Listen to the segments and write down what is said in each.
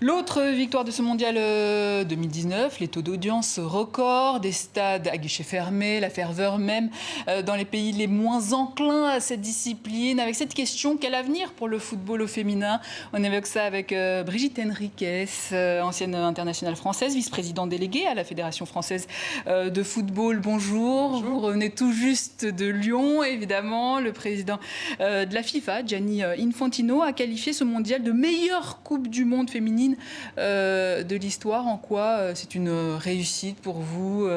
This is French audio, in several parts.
L'autre victoire de ce mondial 2019, les taux d'audience records, des stades à guichets fermés, la ferveur même dans les pays les moins enclins à cette discipline. Avec cette question, quel avenir pour le football au féminin? On évoque ça avec Brigitte Henriquez, ancienne internationale française, vice-présidente déléguée à la Fédération française de football. Bonjour. Bonjour. Vous revenez tout juste de Lyon, évidemment. Le président de la FIFA, Gianni Infantino, a qualifié ce mondial de meilleure Coupe du Monde féminine de l'histoire. En quoi c'est une réussite pour vous,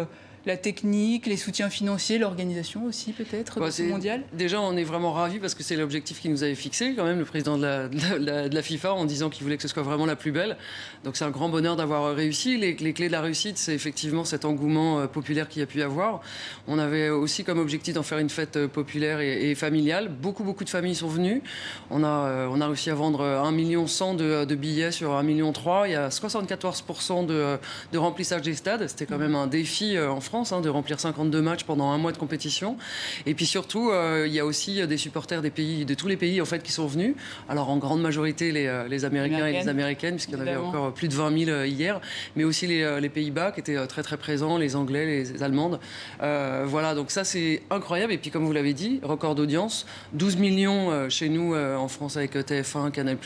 la technique, les soutiens financiers, l'organisation aussi peut-être de ce mondial? Déjà, on est vraiment ravis parce que c'est l'objectif qu'il nous avait fixé quand même, le président de la FIFA, en disant qu'il voulait que ce soit vraiment la plus belle. Donc c'est un grand bonheur d'avoir réussi. Les clés de la réussite, c'est effectivement cet engouement populaire qu'il y a pu y avoir. On avait aussi comme objectif d'en faire une fête populaire et familiale. Beaucoup de familles sont venues. On a réussi à vendre 1,1 million de billets sur 1,3 million. Il y a 74% de remplissage des stades. C'était quand même un défi en France, de remplir 52 matchs pendant un mois de compétition. Et puis surtout, il y a aussi des supporters de tous les pays en fait, qui sont venus. Alors en grande majorité les Américains et les Américaines, puisqu'il y en avait encore plus de 20 000 hier, mais aussi les Pays-Bas qui étaient très présents, les Anglais, les Allemandes. Voilà, donc ça c'est incroyable. Et puis comme vous l'avez dit, record d'audience, 12 millions chez nous en France avec TF1, Canal+.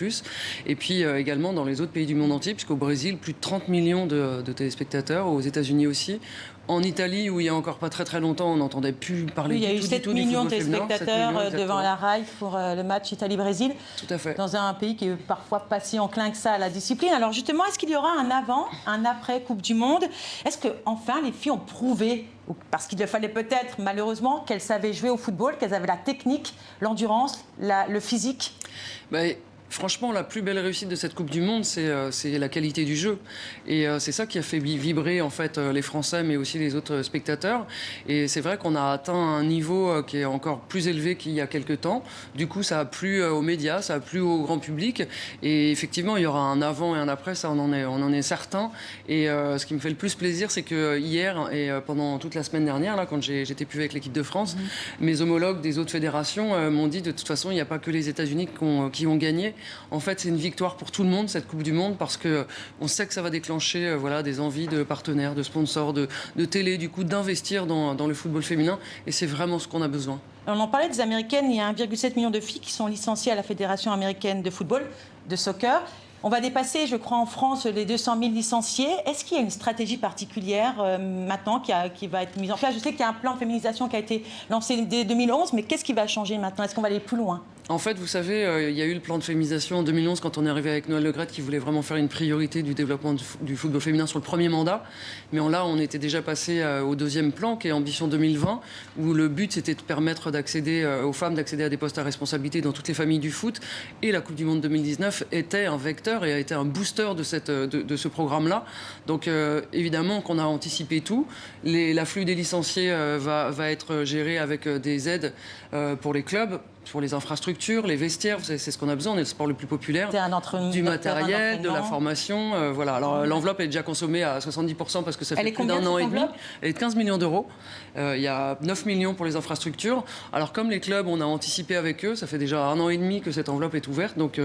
Et puis également dans les autres pays du monde entier, puisqu'au Brésil, plus de 30 millions de téléspectateurs, aux États-Unis aussi. En Italie, où il y a encore pas très longtemps, on n'entendait plus parler oui, du tout du Il y a eu 7 millions de téléspectateurs devant la RAI pour le match Italie-Brésil. Tout à fait. Dans un pays qui est parfois pas si enclin que ça à la discipline. Alors justement, est-ce qu'il y aura un avant, un après Coupe du Monde? Est-ce que enfin les filles ont prouvé, parce qu'il fallait peut-être malheureusement, qu'elles savaient jouer au football, qu'elles avaient la technique, l'endurance, le physique? Franchement, la plus belle réussite de cette Coupe du Monde, c'est la qualité du jeu. Et c'est ça qui a fait vibrer en fait, les Français, mais aussi les autres spectateurs. Et c'est vrai qu'on a atteint un niveau qui est encore plus élevé qu'il y a quelques temps. Du coup, ça a plu aux médias, ça a plu au grand public. Et effectivement, il y aura un avant et un après, ça on en est certain. Et ce qui me fait le plus plaisir, c'est que hier et pendant toute la semaine dernière, là, quand j'étais plus avec l'équipe de France, mes homologues des autres fédérations m'ont dit de toute façon, il n'y a pas que les États-Unis qui ont gagné. En fait, c'est une victoire pour tout le monde, cette Coupe du Monde, parce qu'on sait que ça va déclencher des envies de partenaires, de sponsors, de télé, du coup, d'investir dans le football féminin. Et c'est vraiment ce qu'on a besoin. On en parlait des Américaines, il y a 1,7 million de filles qui sont licenciées à la Fédération américaine de football, de soccer. On va dépasser, je crois, en France, les 200 000 licenciés. Est-ce qu'il y a une stratégie particulière maintenant qui va être mise en place? Je sais qu'il y a un plan de féminisation qui a été lancé dès 2011, mais qu'est-ce qui va changer maintenant? Est-ce qu'on va aller plus loin? En fait, vous savez, il y a eu le plan de féminisation en 2011 quand on est arrivé avec Noël Le Graët qui voulait vraiment faire une priorité du développement du football féminin sur le premier mandat. Mais là, on était déjà passé au deuxième plan qui est Ambition 2020 où le but c'était de permettre d'accéder aux femmes d'accéder à des postes à responsabilité dans toutes les familles du foot. Et la Coupe du Monde 2019 était un vecteur et a été un booster de ce programme-là. Donc évidemment qu'on a anticipé tout. L'afflux des licenciés va être géré avec des aides pour les clubs, pour les infrastructures, les vestiaires, c'est ce qu'on a besoin, on est le sport le plus populaire, du matériel, de la formation, voilà. Alors l'enveloppe est déjà consommée à 70% parce que ça fait plus d'un an et demi. Elle est de 15 millions d'euros. Il y a 9 millions pour les infrastructures. Alors comme les clubs, on a anticipé avec eux, ça fait déjà un an et demi que cette enveloppe est ouverte, donc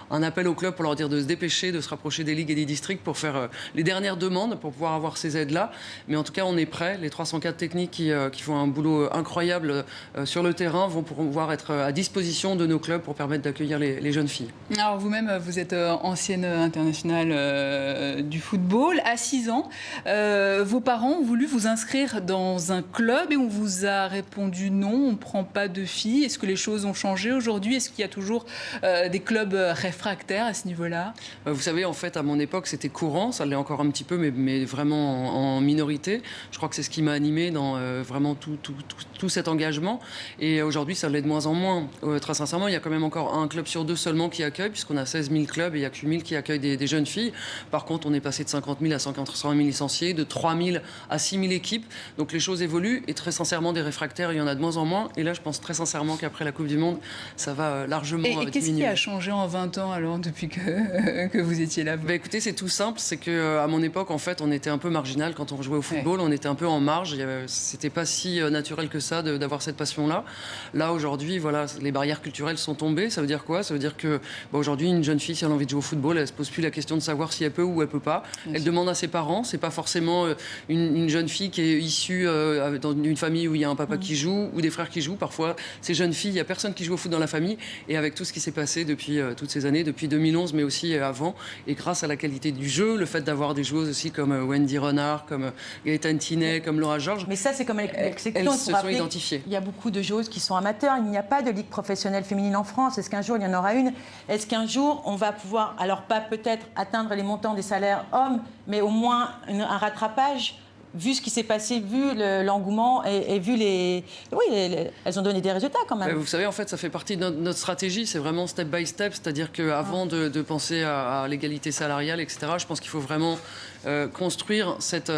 un appel aux clubs pour leur dire de se dépêcher, de se rapprocher des ligues et des districts pour faire les dernières demandes pour pouvoir avoir ces aides-là. Mais en tout cas, on est prêts. Les 304 techniques qui font un boulot incroyable sur le terrain vont pouvoir être à disposition de nos clubs pour permettre d'accueillir les jeunes filles. Alors vous-même, vous êtes ancienne internationale du football. À 6 ans, vos parents ont voulu vous inscrire dans un club et on vous a répondu non, on ne prend pas de filles. Est-ce que les choses ont changé aujourd'hui? Est-ce qu'il y a toujours des clubs réfractaires à ce niveau-là? Vous savez, en fait, à mon époque, c'était courant. Ça l'est encore un petit peu, mais vraiment en minorité. Je crois que c'est ce qui m'a animé dans vraiment tout cet engagement. Et aujourd'hui, ça l'est de moins en moins. Très sincèrement, il y a quand même encore un club sur deux seulement qui accueille, puisqu'on a 16 000 clubs et il n'y a que 8 000 qui accueillent des jeunes filles. Par contre, on est passé de 50 000 à 180 000 licenciés, de 3 000 à 6 000 équipes. Donc les choses évoluent et très sincèrement, des réfractaires, il y en a de moins en moins. Et là, je pense très sincèrement qu'après la Coupe du Monde, ça va largement diminuer. Et qu'est-ce qui a changé en 20 ans alors, depuis que vous étiez là? Écoutez, c'est tout simple. C'est qu'à mon époque, en fait, on était un peu marginal quand on jouait au football. On était un peu en marge. C'était pas si naturel que ça d'avoir cette passion-là. Là, aujourd'hui, voilà, les barrières culturelles sont tombées. Ça veut dire quoi? Ça veut dire que aujourd'hui, une jeune fille, si elle a envie de jouer au football, elle se pose plus la question de savoir si elle peut ou elle peut pas. Elle demande à ses parents. C'est pas forcément une jeune fille qui est issue d'une famille où il y a un papa qui joue ou des frères qui jouent. Parfois, ces jeunes filles, il y a personne qui joue au foot dans la famille. Et avec tout ce qui s'est passé depuis toutes ces années, depuis 2011, mais aussi avant, et grâce à la qualité du jeu, le fait d'avoir des joueuses aussi comme Wendy Renard, comme Gaëtane Tinet, comme Laura Georges. Mais ça, c'est comme l'exception. Elles se sont identifiées. Il y a beaucoup de joueuses qui sont amateurs. Il n'y a pas de ligue professionnelle féminine en France. Est-ce qu'un jour, il y en aura une? Est-ce qu'un jour, on va pouvoir, alors pas peut-être atteindre les montants des salaires hommes, mais au moins un rattrapage, vu ce qui s'est passé, vu l'engouement et vu les... Oui, elles ont donné des résultats quand même. Vous savez, en fait, ça fait partie de notre stratégie. C'est vraiment step by step. C'est-à-dire qu'avant de penser à l'égalité salariale, etc., je pense qu'il faut vraiment construire cette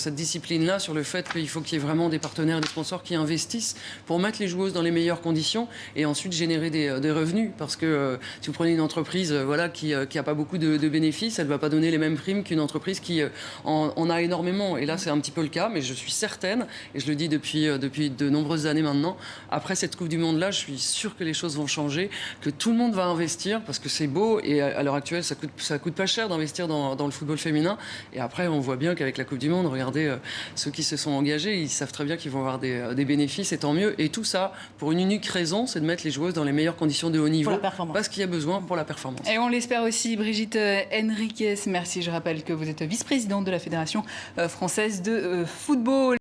discipline-là sur le fait qu'il faut qu'il y ait vraiment des partenaires, des sponsors qui investissent pour mettre les joueuses dans les meilleures conditions et ensuite générer des revenus. Parce que si vous prenez une entreprise qui n'a pas beaucoup de bénéfices, elle ne va pas donner les mêmes primes qu'une entreprise qui en a énormément. Et là, c'est un petit peu le cas, mais je suis certaine, et je le dis depuis de nombreuses années maintenant, après cette Coupe du Monde-là, je suis sûre que les choses vont changer, que tout le monde va investir, parce que c'est beau, et à l'heure actuelle, ça coûte pas cher d'investir dans le football féminin. Et après, on voit bien qu'avec la Coupe du Monde, regardez, ceux qui se sont engagés, ils savent très bien qu'ils vont avoir des bénéfices, et tant mieux. Et tout ça, pour une unique raison, c'est de mettre les joueuses dans les meilleures conditions de haut niveau, parce qu'il y a besoin pour la performance. Et on l'espère aussi, Brigitte Henriquez. Merci, je rappelle que vous êtes vice-présidente de la Fédération française de football.